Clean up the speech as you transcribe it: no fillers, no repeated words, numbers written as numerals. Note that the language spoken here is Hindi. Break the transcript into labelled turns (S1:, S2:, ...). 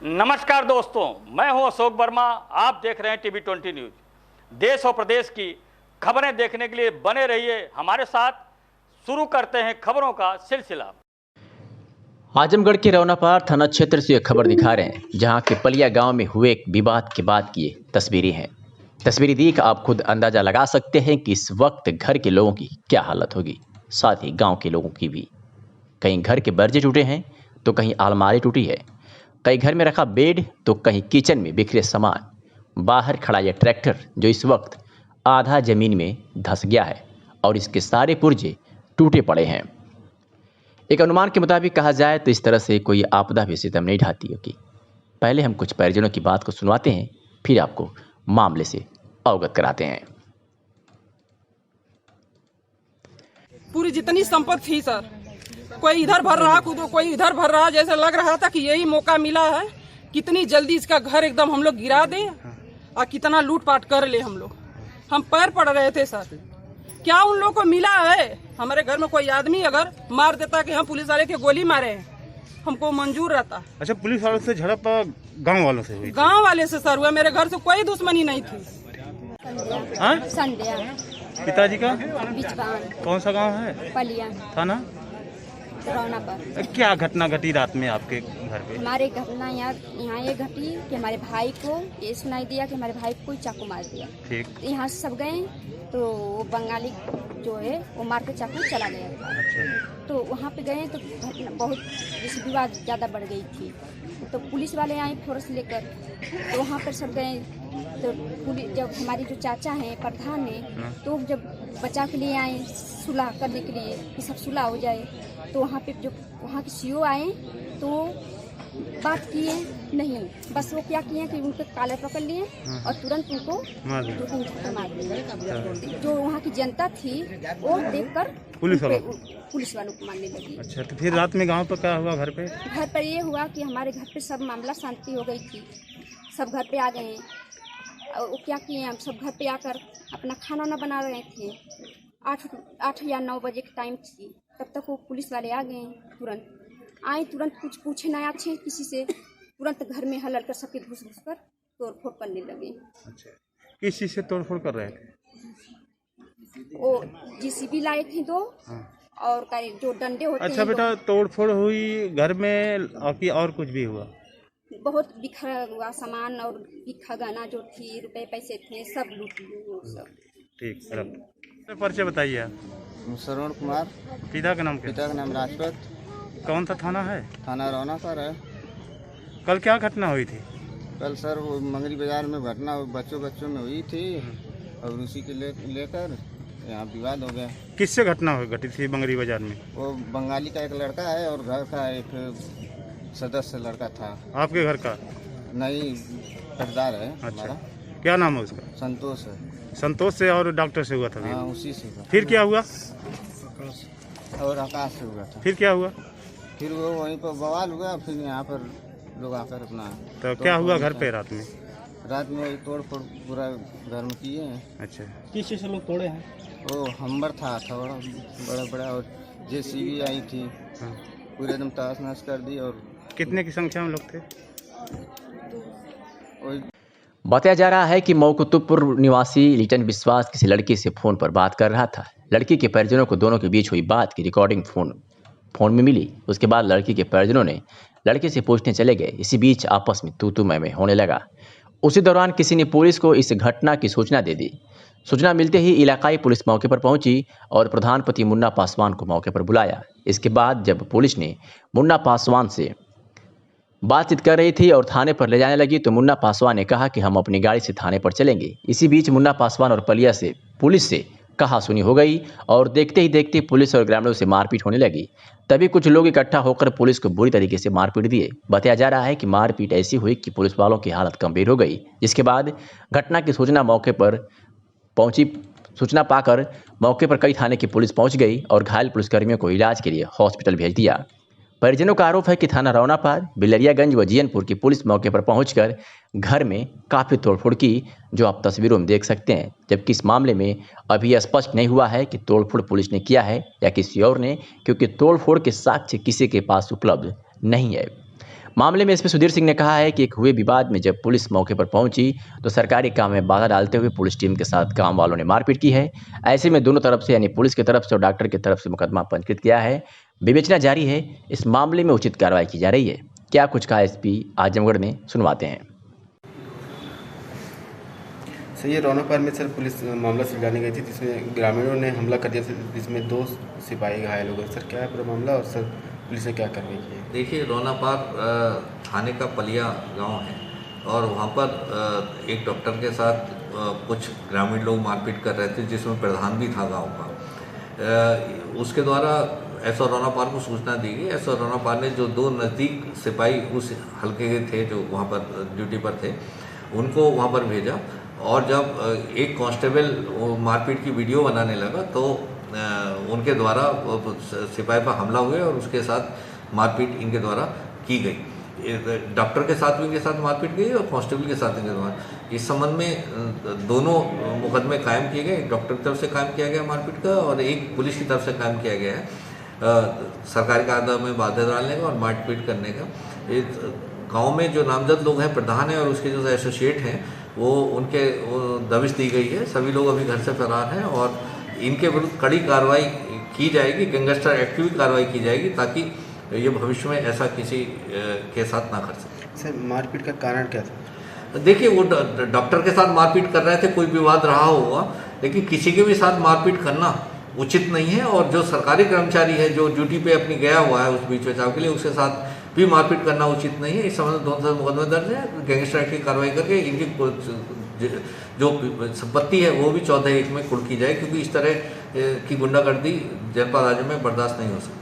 S1: नमस्कार दोस्तों, मैं हूं अशोक वर्मा। आप देख रहे हैं टीवी 20 न्यूज। देश और प्रदेश की खबरें देखने के लिए बने रहिए हमारे साथ। शुरू करते हैं खबरों का सिलसिला।
S2: आजमगढ़ के रौनापार थाना क्षेत्र से एक खबर दिखा रहे हैं, जहां के पलिया गांव में हुए एक विवाद के बाद की ये तस्वीरें हैं। तस्वीरें देख आप खुद अंदाजा लगा सकते हैं कि इस वक्त घर के लोगों की क्या हालत होगी, साथ ही गांव के लोगों की भी। कहीं घर के बर्जे टूटे हैं तो कहीं अलमारी टूटी है, कहीं घर में रखा बेड तो कहीं किचन में बिखरे सामान। बाहर खड़ा यह ट्रैक्टर जो इस वक्त आधा जमीन में धंस गया है और इसके सारे पुर्जे टूटे पड़े हैं। एक अनुमान के मुताबिक कहा जाए तो इस तरह से कोई आपदा भी सितम नहीं ढाती होगी। पहले हम कुछ परिजनों की बात को सुनवाते हैं, फिर आपको मामले से अवगत कराते हैं।
S3: पूरी जितनी संपत्ति थी सर, कोई इधर भर रहा खुद, कोई इधर भर रहा। जैसे लग रहा था कि यही मौका मिला है, कितनी जल्दी इसका घर एकदम हम लोग गिरा दें और कितना लूटपाट कर ले। हम पैर पड़ रहे थे सर। क्या उन लोगों को मिला है? हमारे घर में कोई आदमी अगर मार देता कि हम पुलिस वाले के गोली मारे हैं, हमको मंजूर रहता।
S4: अच्छा, पुलिस वालों से झड़प गांव वालों से हुई?
S3: गांव वाले से सर हुआ, मेरे घर से कोई दुश्मनी नहीं थी।
S5: संध्या
S4: पिताजी का
S5: बिचवान
S4: कौन सा गांव है?
S5: पलिया
S4: थाना
S5: रौनापार।
S4: क्या घटना घटी रात में आपके घर पे?
S5: हमारे घटना यहाँ ये घटी कि हमारे भाई को ये सुनाई दिया कि हमारे भाई को कोई चाकू मार दिया।
S4: ठीक।
S5: यहाँ से सब गए तो वो बंगाली जो है वो मार के चाकू चला गया था।
S4: अच्छा।
S5: तो वहाँ पे गए तो घटना बहुत जैसे विवाद ज़्यादा बढ़ गई थी। तो पुलिस वाले आए फोर्स लेकर, तो वहाँ पर सब गए। तो पुलिस जब हमारी जो चाचा हैं प्रधान हैं, तो जब बचाव के लिए आए सुलह करने के लिए कि सब सुलह हो जाए, तो वहाँ पे जो वहाँ के सीओ आए तो बात किए नहीं, बस वो क्या किए कि उनके कालर पकड़ लिए और तुरंत उनको मार दिए। जो वहाँ की जनता थी वो देखकर पुलिस वालों को मारने लगी।
S4: अच्छा, तो फिर रात में गांव पर क्या हुआ? घर पे
S5: ये हुआ कि हमारे घर पे सब मामला शांति हो गई थी, सब घर पे आ गए हैं। और वो क्या किए, हम सब घर पे आकर अपना खाना ना बना रहे थे। 8 या 9 बजे की टाइम थी, तब तक वो पुलिस वाले आ गए। तुरंत कुछ पूछे ना अच्छे किसी से, तुरंत घर में हलल कर सबके घुस कर तोड़ फोड़ करने लगे।
S4: अच्छा, किस चीज से तोड़ फोड़ कर रहे थे?
S5: वो JCB लाए थे 2 और जो डंडे होते हैं।
S4: अच्छा बेटा, तोड़ फोड़ हुई घर में और कुछ भी हुआ?
S5: बहुत बिखरा हुआ सामान और बिखा गहना जो थी, रुपए पैसे थे, सब लूट लिए सब।
S4: ठीक, रख परिचय बताइए आप।
S6: श्रवण कुमार।
S4: पिता का नाम क्या?
S6: पिता का नाम राजपत।
S4: कौन सा थाना है?
S6: थाना रौनापार है।
S4: कल क्या घटना हुई थी?
S6: कल सर वो मंगरी बाजार में घटना बच्चों में हुई थी और उसी के लेकर यहाँ विवाद हो गया।
S4: किससे घटना घटी थी मंगरी बाजार में?
S6: वो बंगाली का एक लड़का है और घर का एक सदस्य लड़का था।
S4: आपके घर का?
S6: नहीं, ठेकेदार है।
S4: अच्छा,
S6: हमारा।
S4: क्या नाम है उसका?
S6: संतोष है।
S4: संतोष से और डॉक्टर से हुआ था?
S6: हाँ, उसी से हुआ।
S4: फिर क्या हुआ?
S6: और आकाश से हुआ था।
S4: फिर क्या हुआ?
S6: फिर वो वहीं पर बवाल हुआ, फिर यहाँ पर लोग आकर अपना।
S4: तो क्या हुआ घर पे रात में?
S6: रात में वही तोड़ फोड़ पूरा घर में किए हैं।
S4: अच्छा,
S3: किस चीज से लोग तोड़े हैं?
S6: वो हमबर था थोड़ा बड़ा और JCB आई थी।
S4: हाँ।
S6: पूरे एकदम तहस नहस कर दी। और
S4: कितने की संख्या में लोग थे?
S2: बताया जा रहा है कि मौकुतुबपुर निवासी लिटन विश्वास किसी लड़की से फोन पर बात कर रहा था। लड़की के परिजनों को दोनों के बीच हुई बात की रिकॉर्डिंग फोन में मिली। उसके बाद लड़की के परिजनों ने लड़के से पूछने चले गए। इसी बीच आपस में तू मैं होने लगा। उसी दौरान किसी ने पुलिस को इस घटना की सूचना दे दी। सूचना मिलते ही इलाकाई पुलिस मौके पर पहुंची और प्रधानपति मुन्ना पासवान को मौके पर बुलाया। इसके बाद जब पुलिस ने मुन्ना पासवान से बातचीत कर रही थी और थाने पर ले जाने लगी, तो मुन्ना पासवान ने कहा कि हम अपनी गाड़ी से थाने पर चलेंगे। इसी बीच मुन्ना पासवान और पलिया से पुलिस से कहा सुनी हो गई और देखते ही देखते पुलिस और ग्रामीणों से मारपीट होने लगी। तभी कुछ लोग इकट्ठा होकर पुलिस को बुरी तरीके से मारपीट दिए। बताया जा रहा है कि मारपीट ऐसी हुई कि पुलिस वालों की हालत गंभीर हो गई। जिसके बाद घटना की सूचना पाकर मौके पर कई थाने की पुलिस पहुंच गई और घायल पुलिसकर्मियों को इलाज के लिए हॉस्पिटल भेज दिया। परिजनों का आरोप है कि थाना रौनापार, बिलरियागंज व जियनपुर की पुलिस मौके पर पहुंचकर घर में काफ़ी तोड़फोड़ की, जो आप तस्वीरों में देख सकते हैं। जबकि इस मामले में अभी स्पष्ट नहीं हुआ है कि तोड़फोड़ पुलिस ने किया है या किसी और ने, क्योंकि तोड़फोड़ के साक्ष्य किसी के पास उपलब्ध नहीं है। मामले में एसपी सुधीर सिंह ने कहा है कि एक हुए विवाद में जब पुलिस मौके पर पहुंची तो सरकारी काम में बाधा डालते हुए पुलिस टीम के साथ गांव वालों ने मारपीट की है। ऐसे में दोनों तरफ से यानी पुलिस की तरफ से और डॉक्टर की तरफ से मुकदमा पंजीकृत किया है। विवेचना जारी है। इस मामले में उचित कार्रवाई की जा रही है। क्या कुछ कहा एसपी आजमगढ़ में, सुनवाते हैं।
S7: सर ये रौनापार में सर पुलिस मामला सुलझाने गई थी जिसमें ग्रामीणों ने हमला कर दिया जिसमें 2 सिपाही घायल हो गए। सर क्या है पूरा मामला और सर पुलिस ने क्या कार्रवाई की है?
S8: देखिए, रौनापार थाने का पलिया गांव है और वहां पर एक डॉक्टर के साथ कुछ ग्रामीण लोग मारपीट कर रहे थे जिसमें प्रधान भी था गांव का। उसके द्वारा एसओ रौनापार को सूचना दी गई। एसओ रौनापार ने जो 2 नज़दीक सिपाही उस हल्के के थे जो वहाँ पर ड्यूटी पर थे उनको वहाँ पर भेजा और जब एक कांस्टेबल मारपीट की वीडियो बनाने लगा तो उनके द्वारा सिपाही पर हमला हुआ और उसके साथ मारपीट इनके द्वारा की गई। डॉक्टर के साथ भी इनके साथ मारपीट की और कांस्टेबल के साथ इनके द्वारा। इस संबंध में दोनों मुकदमे कायम किए गए। एक डॉक्टर की तरफ से कायम किया गया मारपीट का और एक पुलिस की तरफ से कायम किया गया है सरकारी कार्य में बाधा डालने का और मारपीट करने का। गाँव में जो नामजद लोग हैं, प्रधान है और उसके जो एसोसिएट हैं वो उनके दबिश दी गई है। सभी लोग अभी घर से फरार हैं और इनके विरुद्ध कड़ी कार्रवाई की जाएगी, गैंगस्टर एक्ट की कार्रवाई की जाएगी ताकि ये भविष्य में ऐसा किसी के साथ ना कर सके।
S7: सर मारपीट का कारण क्या था?
S8: देखिए, वो डॉक्टर के साथ मारपीट कर रहे थे, कोई विवाद रहा होगा, लेकिन किसी के भी साथ मारपीट करना उचित नहीं है और जो सरकारी कर्मचारी है जो ड्यूटी पे अपनी गया हुआ है उस बीच बचाव के लिए उसके साथ भी मारपीट करना उचित नहीं है। इस संबंध में दोनों मुकदमे दर्ज है। गैंगस्टर एक्ट की कार्रवाई करके इनकी जो संपत्ति है वो भी 14(1) में कुर्क की जाए क्योंकि इस तरह की गुंडागर्दी जनपद राज्य में बर्दाश्त नहीं हो सकती।